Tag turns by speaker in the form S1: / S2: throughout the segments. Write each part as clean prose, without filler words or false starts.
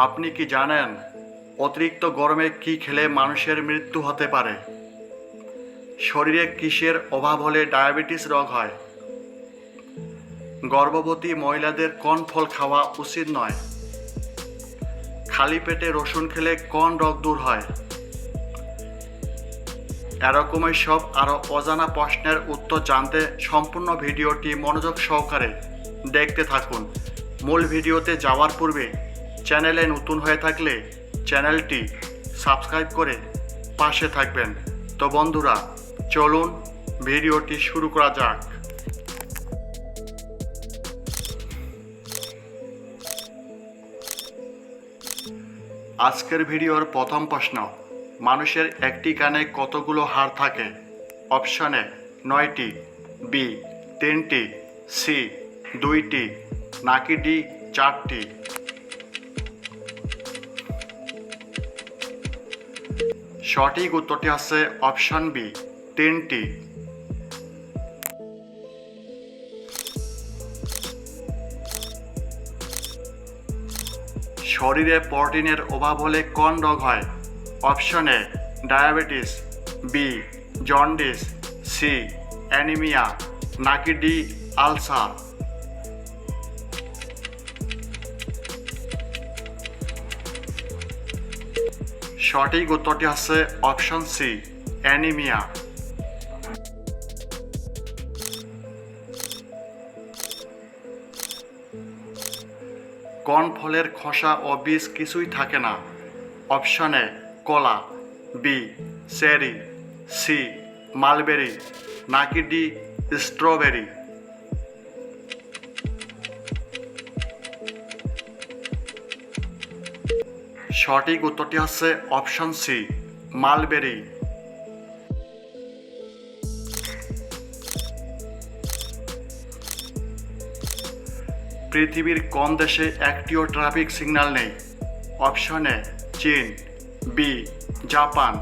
S1: আপনি কি জানেন অতিরিক্ত গরমে কি খেলে মানুষের মৃত্যু হতে পারে? শরীরে কিসের অভাব হলে ডায়াবেটিস রোগ হয়? গর্ভবতী মহিলাদের কোন ফল খাওয়া উচিত নয়? খালি পেটে রসুন খেলে কোন রোগ দূর হয়? এরকমই সব আরও অজানা প্রশ্নের উত্তর জানতে সম্পূর্ণ ভিডিওটি মনোযোগ সহকারে দেখতে থাকুন। মূল ভিডিওতে যাওয়ার পূর্বে চ্যানেলে নতুন হয়ে থাকলে চ্যানেলটি সাবস্ক্রাইব করে পাশে থাকবেন। তো বন্ধুরা, চলুন ভিডিওটি শুরু করা যাক। আজকের ভিডিওর প্রথম প্রশ্ন, মানুষের একটি কানে কতগুলো হাড় থাকে? অপশন এ 9টি, বি 3টি, সি 2টি, নাকি ডি 4টি? সঠিক উত্তরটি আছে অপশন বি 3টি। শরীরে প্রোটিনের অভাব হলে কোন রোগ হয়? Option A diabetes, B jaundice, C anaemia, নাকি ডি আলসার? সঠিক উত্তরটি আছে অপশন সি অ্যানিমিয়া। কোন ফলের খোসা ও বীজ কিছুই থাকে না? অপশন এ কলা, বি চেরি, সি মালবেরি, নাকি ডি স্ট্রবেরি? সঠিক উত্তরটি হচ্ছে অপশন সি মালবেরি। পৃথিবীর কোন দেশে একটিও ট্রাফিক সিগন্যাল নেই? অপশন এ চীন, বি জাপান,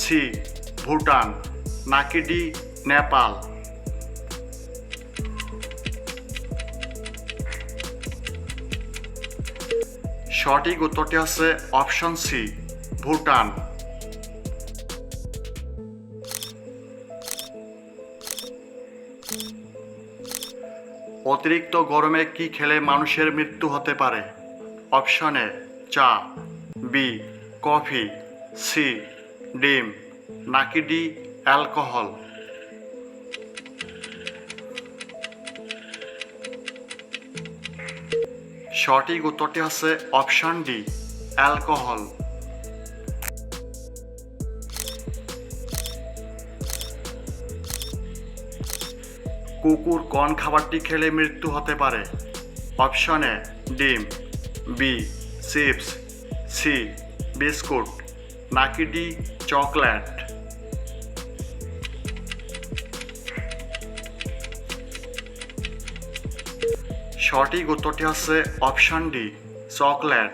S1: সি ভুটান, নাকি ডি নেপাল? সঠিক উত্তরটি হচ্ছে অপশন সি ভুটান। অতিরিক্ত গরমে কি খেলে মানুষের মৃত্যু হতে পারে? অপশন এ চা, বি কফি, সি ডিম, নাকি ডি অ্যালকোহল? সঠিক উত্তরটি হচ্ছে অপশন ডি অ্যালকোহল। কুকুর কোন খাবারটি খেলে মৃত্যু হতে পারে? অপশন এ ডিম, বি চিপস, সি বিস্কুট, নাকি ডি চকলেট? সঠিক উত্তরটি হচ্ছে অপশন ডি চকলেট।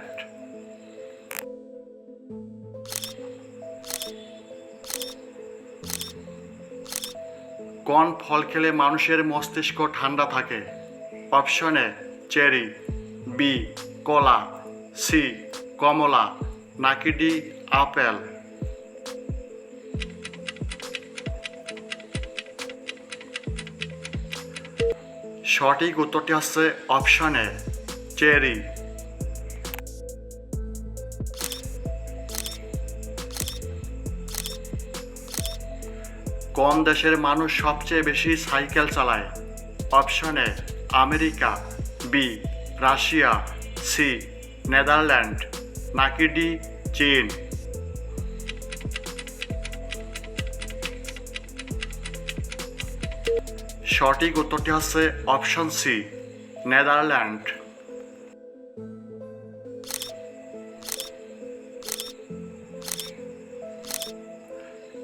S1: কোন ফল খেলে মানুষের মস্তিষ্ক ঠান্ডা থাকে? অপশন এ চেরি, বি কলা, সি কমলা, নাকি ডি আপেল? সঠিক উত্তরটি হচ্ছে অপশন এ চেরি। কোন দেশের মানুষ সবচেয়ে বেশি সাইকেল চালায়? Option A America, B Russia, C Netherland, নাকি ডি চীন? সঠিক উত্তরটি হচ্ছে অপশন সি নেদারল্যান্ড।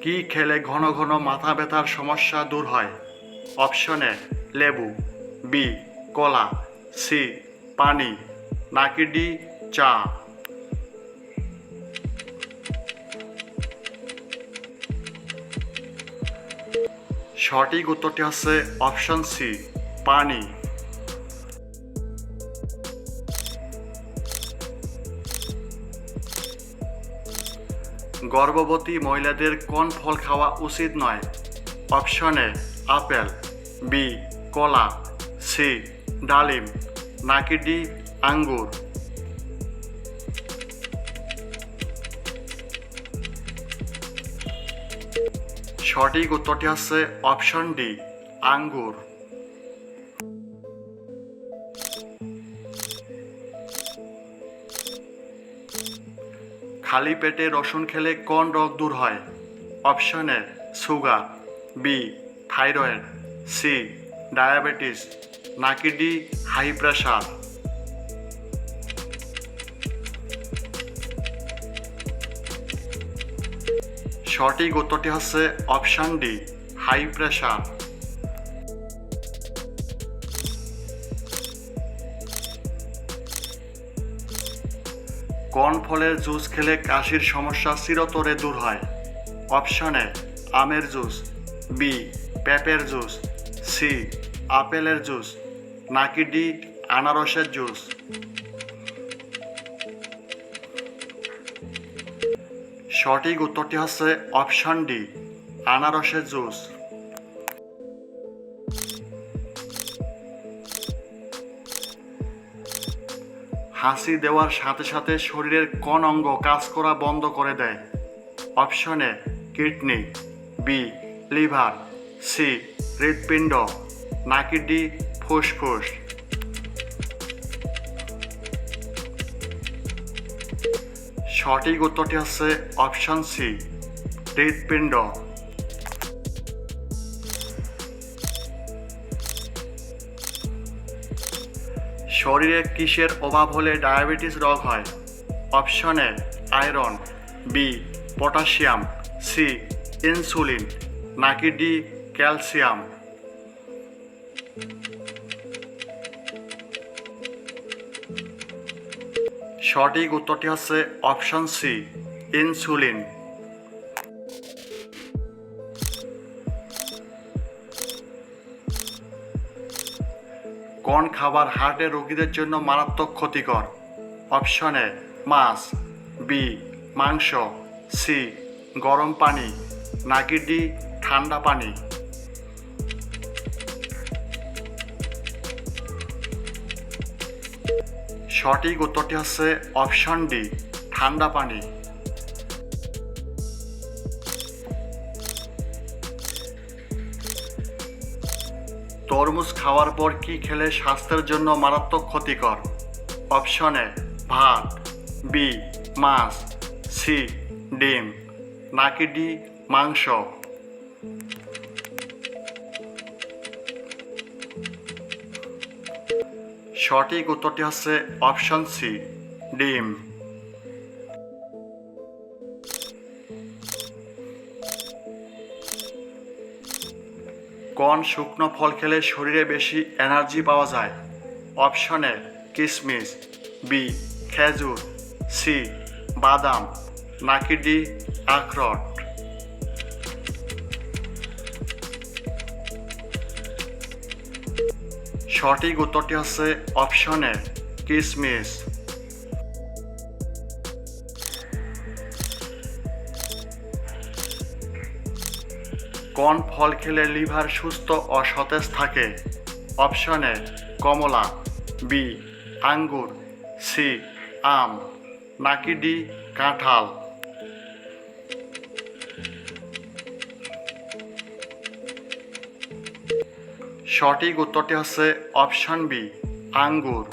S1: কি খেলে ঘন ঘন মাথা ব্যথার সমস্যা দূর হয়? অপশন এ লেবু, বি কলা, সি পানি, নাকি ডি চা? সঠিক উত্তরটি হচ্ছে অপশন সি পানি। গর্ভবতী মহিলাদের কোন ফল খাওয়া উচিত নয়? অপশন এ আপেল, বি কলা, সি ডালিম, নাকি ডি আঙ্গুর। সঠিক উত্তরটি হচ্ছে অপশন ডি আঙ্গুর। খালি পেটে রসুন খেলে কোন রোগ দূর হয়? Option A sugar, B thyroid, C diabetes, নাকি ডি হাই প্রেশার। সঠিক উত্তরটি হচ্ছে অপশন ডি হাই প্রেশার। কোন ফলের জুস খেলে কাশির সমস্যা চিরতরে দূর হয়? অপশন এ আমের জুস, বি পেঁপের জুস, সি আপেলের জুস, নাকি ডি আনারসের জুস। সঠিক উত্তরটি হচ্ছে অপশন ডি আনারসের জুস। হাসি দেওয়ার সাথে সাথে শরীরের কোন অঙ্গ কাজ করা বন্ধ করে দেয়? Option A kidney, B liver, C হৃৎপিণ্ড, নাকি ডি ফুসফুস। সঠিক উত্তরটি হচ্ছে অপশন সি হৃৎপিণ্ড। শরীরে কিসের অভাব হলে ডায়াবেটিস রোগ হয়? Option A iron, B potassium, C insulin, নাকি ডি ক্যালসিয়াম। সঠিক উত্তরটি হচ্ছে অপশন সি ইনসুলিন। কোন খাবার হার্টের রোগীদের জন্য মারাত্মক ক্ষতিকর? অপশন এ মাছ, বি মাংস, সি গরম পানি, নাকি ডি ঠান্ডা পানি। সঠিক উত্তরটি হচ্ছে অপশন ডি ঠান্ডা পানি। তরমুজ খাওয়ার পর কি খেলে স্বাস্থ্যের জন্য মারাত্মক ক্ষতিকর? অপশন এ ভাত, বি মাছ, সি ডিম, নাকি ডি মাংস। সঠিক উত্তরটি হচ্ছে অপশন সি ডিম। কোন শুকনো ফল খেলে শরীরে বেশি এনার্জি পাওয়া যায়? অপশন এ কিশমিশ, বি খেজুর, সি বাদাম, নাকি ডি আখরোট। সঠিক উত্তরটি হচ্ছে অপশন এ কিশমিশ। কোন ফল খেলে লিভার সুস্থ ও সতেজ থাকে? অপশন এ কমলা, বি আঙ্গুর, সি আম, নাকি ডি কাঁঠাল। সঠিক উত্তরটি হচ্ছে অপশন বি আঙ্গুর।